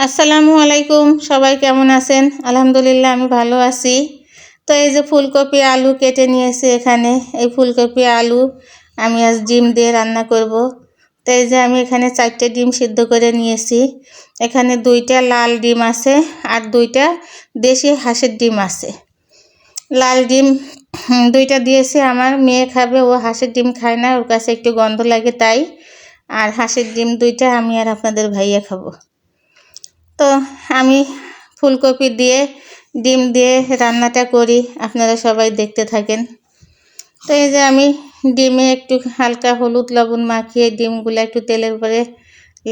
আসসালামু আলাইকুম, সবাই কেমন আছেন? আলহামদুলিল্লাহ আমি ভালো আছি। তো এই যে ফুলকপি আলু কেটে নিয়েছি এখানে। এই ফুলকপি আলু আমি আজ ডিম দিয়ে রান্না করব। তো এই যে আমি এখানে 4টে ডিম সিদ্ধ করে নিয়েছি। এখানে 2টা লাল ডিম আছে আর 2টা দেশি হাঁসের ডিম আছে। লাল ডিম 2টা দিয়েছি, আমার মেয়ে খাবে, ও হাঁসের ডিম খায় না, ওর কাছে একটু গন্ধ লাগে তাই। আর হাঁসের ডিম 2টা আমি আর আপনাদের ভাইয়া খাবো। তো আমি ফুলকপি দিয়ে ডিম দিয়ে রান্নাটা করি, আপনারা সবাই দেখতে থাকেন। তো এই যে আমি ডিমে একটু হালকা হলুদ লবণ মাখিয়ে ডিমগুলো একটু তেলের উপরে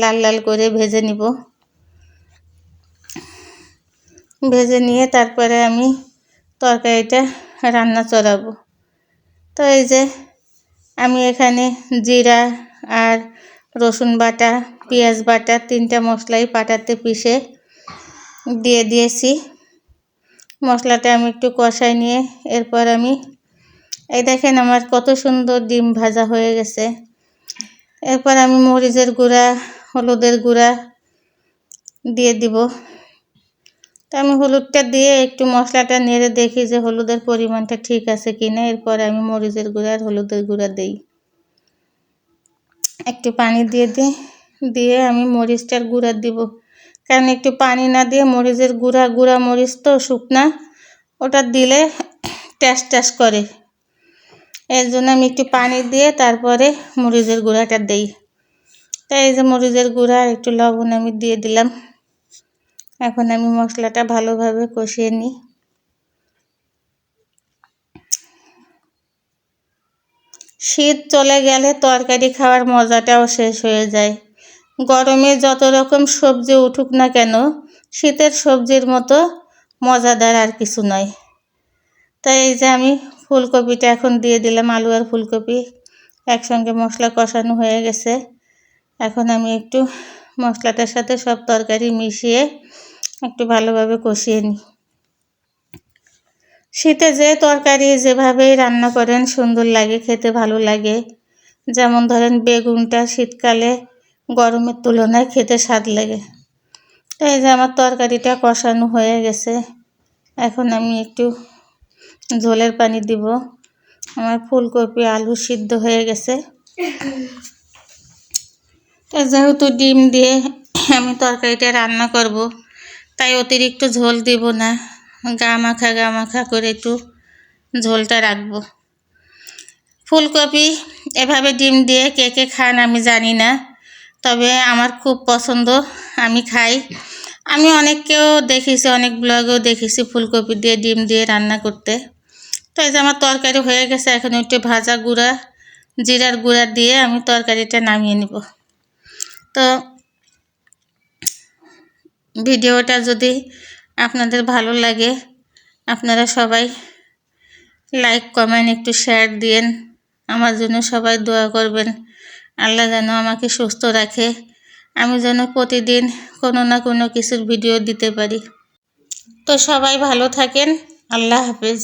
লাল লাল করে ভেজে নিব। ভেজে নিয়ে তারপরে আমি তরকারিটা রান্না চড়াবো। তো এই যে আমি এখানে জিরা আর রসুন বাটা, পেঁয়াজ বাটা 3টা মশলাই পাটাতে পিষে দিয়ে দিয়েছি। মশলাটা আমি একটু কষাই নিয়ে এরপর আমি এই দেখেন আমার কত সুন্দর ডিম ভাজা হয়ে গেছে। এরপর আমি মরিচের গুঁড়া, হলুদের গুঁড়া দিয়ে দিব। তো আমি হলুদটা দিয়ে একটু মশলাটা নেড়ে দেখি যে হলুদের পরিমাণটা ঠিক আছে কিনা। এরপর আমি মরিচের গুঁড়া আর হলুদের গুঁড়া দিই। একটু পানি দিয়ে আমি মরিচটার গুঁড়া দিব, কারণ একটু পানি না দিয়ে মরিচের গুঁড়া মরিচ তো শুকনা, ওটা দিলে ট্যাস করে। এর জন্য আমি একটু পানি দিয়ে তারপরে মরিচের গুঁড়াটা দিই। তাই এই যে মরিচের গুঁড়া আর একটু লবণ আমি দিয়ে দিলাম। এখন আমি মশলাটা ভালোভাবে কষিয়ে নিই। শীত চলে গেলে তরকারি খাওয়ার মজাটাও শেষ হয়ে যায়। গরমে যত রকম সবজি উঠুক না কেন, শীতের সবজির মতো মজাদার আর কিছু নয়। তাই এই যে আমি ফুলকপিটা এখন দিয়ে দিলাম, আলু আর ফুলকপি একসঙ্গে মশলা কষানো হয়ে গেছে। এখন আমি একটু মশলাটার সাথে সব তরকারি মিশিয়ে একটু ভালোভাবে কষিয়ে নিই। শীতে যে তরকারি যেভাবেই রান্না করেন সুন্দর লাগে, খেতে ভালো লাগে। যেমন ধরেন বেগুনটা শীতকালে গরমের তুলনায় খেতে স্বাদ লাগে। তাই যে আমার তরকারিটা কষানো হয়ে গেছে, এখন আমি একটু ঝোলের পানি দিব। আমার ফুলকপি আলু সিদ্ধ হয়ে গেছে। যেহেতু ডিম দিয়ে আমি তরকারিটা রান্না করব, তাই অতিরিক্ত ঝোল দিব না, গা মাখা করে একটু ঝোলটা রাখবো। ফুলকপি এভাবে ডিম দিয়ে কে খান আমি জানি না, তবে আমার খুব পছন্দ, আমি খাই। আমি অনেককেও দেখেছি, অনেক ব্লগেও দেখেছি ফুলকপি দিয়ে ডিম দিয়ে রান্না করতে। তো এই যে আমার তরকারি হয়ে গেছে, এখন একটু ভাজা গুঁড়া, জিরার গুঁড়া দিয়ে আমি তরকারিটা নামিয়ে নিব। তো ভিডিওটা যদি আপনাদের ভালো লাগে, আপনারা সবাই লাইক কমেন্ট একটু শেয়ার দিয়েন। আমার জন্য সবাই দোয়া করবেন, আল্লাহ যেন আমাকে সুস্থ রাখে, আমি যেন প্রতিদিন কোনো না কোনো কিছুর ভিডিও দিতে পারি। তো সবাই ভালো থাকেন, আল্লাহ হাফেজ।